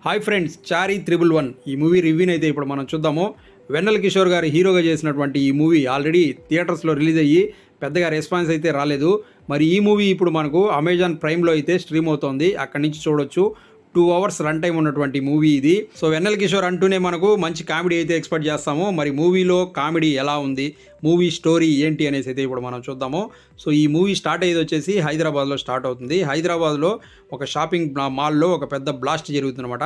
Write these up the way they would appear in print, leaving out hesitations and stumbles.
Hi friends, చారీ 111 ఈ movie రివ్యూని అయితే ఇప్పుడు మనం చూద్దాము. వెన్నెల కిషోర్ గారు హీరోగా చేసినటువంటి ఈ మూవీ ఆల్రెడీ థియేటర్స్లో రిలీజ్ అయ్యి పెద్దగా రెస్పాన్స్ అయితే రాలేదు. మరి ఈ మూవీ ఇప్పుడు మనకు అమెజాన్ ప్రైమ్లో అయితే స్ట్రీమ్ అవుతోంది. అక్కడి నుంచి చూడొచ్చు. 2 hours రన్ టైం ఉన్నటువంటి మూవీ ఇది. సో వెన్నెల కిషోర్ అంటూనే మనకు మంచి కామెడీ అయితే ఎక్స్పెక్ట్ చేస్తాము. మరి మూవీలో కామెడీ ఎలా ఉంది, మూవీ స్టోరీ ఏంటి అనేసి అయితే ఇప్పుడు మనం చూద్దాము. సో ఈ మూవీ స్టార్ట్ అయ్యేది వచ్చేసి హైదరాబాద్లో స్టార్ట్ అవుతుంది. హైదరాబాద్లో ఒక షాపింగ్ మాల్లో ఒక పెద్ద బ్లాస్ట్ జరుగుతుందన్నమాట.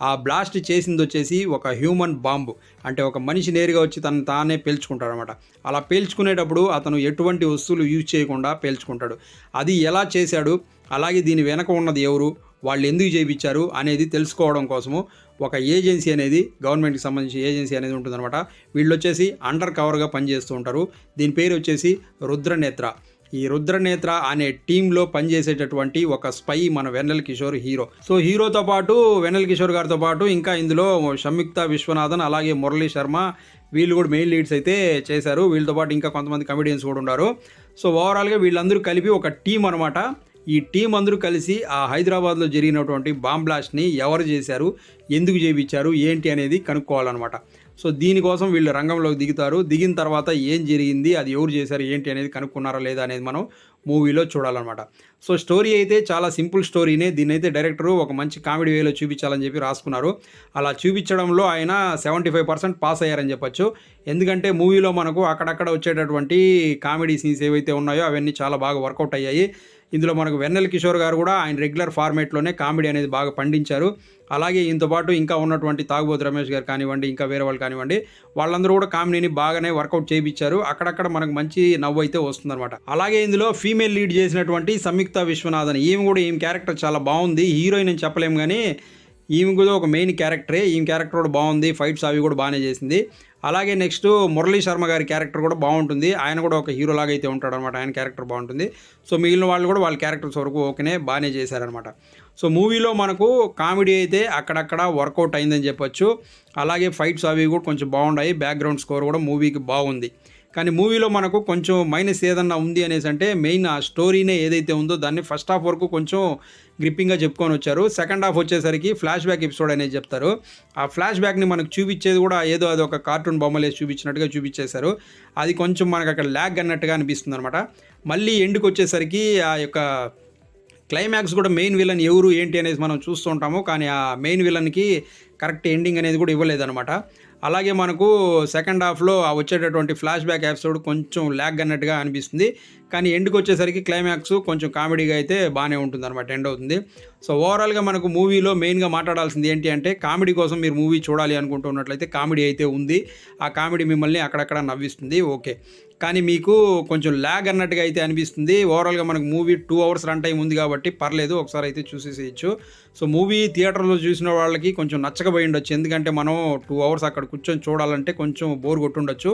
ఆ బ్లాస్ట్ చేసింది వచ్చేసి ఒక హ్యూమన్ బాంబు, అంటే ఒక మనిషి నేరుగా వచ్చి తను తానే పేల్చుకుంటాడనమాట. అలా పేల్చుకునేటప్పుడు అతను ఎటువంటి వస్తువులు యూజ్ చేయకుండా పేల్చుకుంటాడు. అది ఎలా చేశాడు, అలాగే దీని వెనక ఉన్నది ఎవరు, వాళ్ళు ఎందుకు చేయించారు అనేది తెలుసుకోవడం కోసము ఒక ఏజెన్సీ అనేది, గవర్నమెంట్కి సంబంధించిన ఏజెన్సీ అనేది ఉంటుందన్నమాట. వీళ్ళు వచ్చేసి అండర్ కవర్గా పనిచేస్తూ ఉంటారు. దీని పేరు వచ్చేసి రుద్రనేత్ర. ఈ రుద్రనేత్ర అనే టీంలో పనిచేసేటటువంటి ఒక స్పై మన వెన్నెల కిషోర్ హీరో. సో హీరోతో పాటు వెన్నెల కిషోర్ గారితో పాటు ఇంకా ఇందులో సంయుక్త విశ్వనాథన్, అలాగే మురళీ శర్మ, వీళ్ళు కూడా మెయిన్ లీడ్స్ అయితే చేశారు. వీళ్ళతో పాటు ఇంకా కొంతమంది కమెడియన్స్ కూడా ఉన్నారు. సో ఓవరాల్గా వీళ్ళందరూ కలిపి ఒక టీం అనమాట. ఈ టీం అందరూ కలిసి ఆ హైదరాబాద్లో జరిగినటువంటి బాంబ్ బ్లాస్ట్ని ఎవరు చేశారు, ఎందుకు చేయించారు, ఏంటి అనేది కనుక్కోవాలన్నమాట. సో దీనికోసం వీళ్ళు రంగంలోకి దిగుతారు. దిగిన తర్వాత ఏం జరిగింది, అది ఎవరు చేశారు, ఏంటి అనేది కనుక్కున్నారా లేదా అనేది మనం మూవీలో చూడాలన్నమాట. సో స్టోరీ అయితే చాలా సింపుల్ స్టోరీనే. దీన్ని అయితే డైరెక్టరు ఒక మంచి కామెడీ వేలో చూపించాలని చెప్పి రాసుకున్నారు. అలా చూపించడంలో ఆయన 75% పాస్ అయ్యారని చెప్పొచ్చు. ఎందుకంటే మూవీలో మనకు అక్కడక్కడ వచ్చేటటువంటి కామెడీ సీన్స్ ఏవైతే ఉన్నాయో అవన్నీ చాలా బాగా వర్కౌట్ అయ్యాయి. ఇందులో మనకు వెన్నెల కిషోర్ గారు కూడా ఆయన రెగ్యులర్ ఫార్మేట్లోనే కామెడీ అనేది బాగా పండించారు. అలాగే ఇంతో పాటు ఇంకా ఉన్నటువంటి తాగుబోతు రమేష్ గారు కానివ్వండి, ఇంకా వేరే వాళ్ళు కానివ్వండి, వాళ్ళందరూ కూడా కామెడీని బాగానే వర్కౌట్ చేయించారు. అక్కడక్కడ మనకు మంచి నవ్వు అయితే వస్తుందన్నమాట. అలాగే ఇందులో ఫీమేల్ లీడ్ చేసినటువంటి సంయుక్త విశ్వనాథన్, ఈమె క్యారెక్టర్ చాలా బాగుంది. హీరోయిన్ అని చెప్పలేము కానీ ఈమె కూడా ఒక మెయిన్ క్యారెక్టరే. ఈమె క్యారెక్టర్ కూడా బాగుంది, ఫైట్స్ అవి కూడా బాగానే చేసింది. అలాగే నెక్స్ట్ మురళీ శర్మ గారి క్యారెక్టర్ కూడా బాగుంటుంది. ఆయన కూడా ఒక హీరో లాగా అయితే ఉంటాడు అనమాట. ఆయన క్యారెక్టర్ బాగుంటుంది. సో మిగిలిన వాళ్ళు కూడా వాళ్ళ క్యారెక్టర్స్ వరకు ఓకేనే, బాగానే చేశారనమాట. సో మూవీలో మనకు కామెడీ అయితే అక్కడక్కడ వర్కౌట్ అయిందని చెప్పొచ్చు. అలాగే ఫైట్స్ అవి కూడా కొంచెం బాగున్నాయి. బ్యాక్గ్రౌండ్ స్కోర్ కూడా మూవీకి బాగుంది. కానీ మూవీలో మనకు కొంచెం మైనస్ ఏదన్నా ఉంది అనేసి అంటే మెయిన్ ఆ స్టోరీనే ఏదైతే ఉందో దాన్ని ఫస్ట్ హాఫ్ వరకు కొంచెం గ్రిప్పింగ్గా చెప్పుకొని వచ్చారు. సెకండ్ హాఫ్ వచ్చేసరికి ఫ్లాష్ బ్యాక్ ఎపిసోడ్ అనేది చెప్తారు. ఆ ఫ్లాష్ బ్యాక్ని మనకు చూపించేది కూడా ఏదో అది ఒక కార్టూన్ బొమ్మలేసి చూపించినట్టుగా చూపించేశారు. అది కొంచెం మనకు అక్కడ ల్యాగ్ అన్నట్టుగా అనిపిస్తుంది అనమాట. మళ్ళీ ఎండ్కి వచ్చేసరికి ఆ యొక్క క్లైమాక్స్ కూడా మెయిన్ విలన్ ఎవరు ఏంటి అనేది మనం చూస్తూ ఉంటాము. కానీ ఆ మెయిన్ విలన్కి కరెక్ట్ ఎండింగ్ అనేది కూడా ఇవ్వలేదన్నమాట. అలాగే మనకు సెకండ్ హాఫ్లో ఆ వచ్చేటటువంటి ఫ్లాష్ బ్యాక్ ఎపిసోడ్ కొంచెం ల్యాగ్ అన్నట్టుగా అనిపిస్తుంది. కానీ ఎండ్కి వచ్చేసరికి క్లైమాక్స్ కొంచెం కామెడీగా అయితే బాగానే ఉంటుంది అనమాట, ఎండ్ అవుతుంది. సో ఓవరాల్గా మనకు మూవీలో మెయిన్గా మాట్లాడాల్సింది ఏంటి అంటే, కామెడీ కోసం మీరు మూవీ చూడాలి అనుకుంటున్నట్లయితే కామెడీ అయితే ఉంది. ఆ కామెడీ మిమ్మల్ని అక్కడక్కడ నవ్విస్తుంది, ఓకే. కానీ మీకు కొంచెం ల్యాగ్ అన్నట్టుగా అయితే అనిపిస్తుంది. ఓవరాల్గా మనకు మూవీ 2 hours రన్ టైం ఉంది కాబట్టి పర్లేదు, ఒకసారి అయితే చూసేసేయచ్చు. సో మూవీ థియేటర్లో చూసిన వాళ్ళకి కొంచెం నచ్చకపోయి ఉండొచ్చు. ఎందుకంటే మనం 2 hours అక్కడ కూర్చొని చూడాలంటే కొంచెం బోర్ కొట్టుండొచ్చు.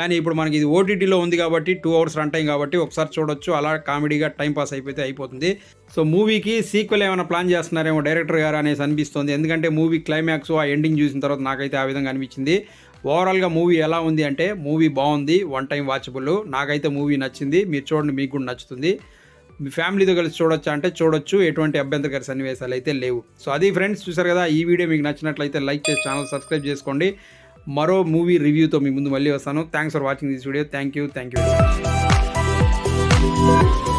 కానీ ఇప్పుడు మనకి ఇది ఓటీటీలో ఉంది కాబట్టి 2 hours రన్ టైం కాబట్టి ఒకసారి చూడొచ్చు. అలా కామెడీగా టైం పాస్ అయిపోతే అయిపోతుంది. సో మూవీకి సీక్వెల్ ఏమైనా ప్లాన్ చేస్తున్నారేమో డైరెక్టర్ గారు అనేసి అనిపిస్తుంది. ఎందుకంటే మూవీ క్లైమాక్స్ ఆ ఎండింగ్ చూసిన తర్వాత నాకైతే ఆ విధంగా అనిపించింది. ఓవరాల్గా మూవీ ఎలా ఉంది అంటే, మూవీ బాగుంది, 1 time వాచబుల్. నాకైతే మూవీ నచ్చింది. మీరు చూడండి, మీకు కూడా నచ్చుతుంది. మీ ఫ్యామిలీతో కలిసి చూడొచ్చా అంటే చూడొచ్చు. ఎటువంటి అభ్యంతరకర సన్నివేశాలు అయితే లేవు. సో అది ఫ్రెండ్స్, చూసారు కదా. ఈ వీడియో మీకు నచ్చినట్లయితే లైక్ చేసి ఛానల్ సబ్స్క్రైబ్ చేసుకోండి. మరో మూవీ రివ్యూతో మీ ముందు మళ్ళీ వస్తాను. Thanks for watching this video. Thank you.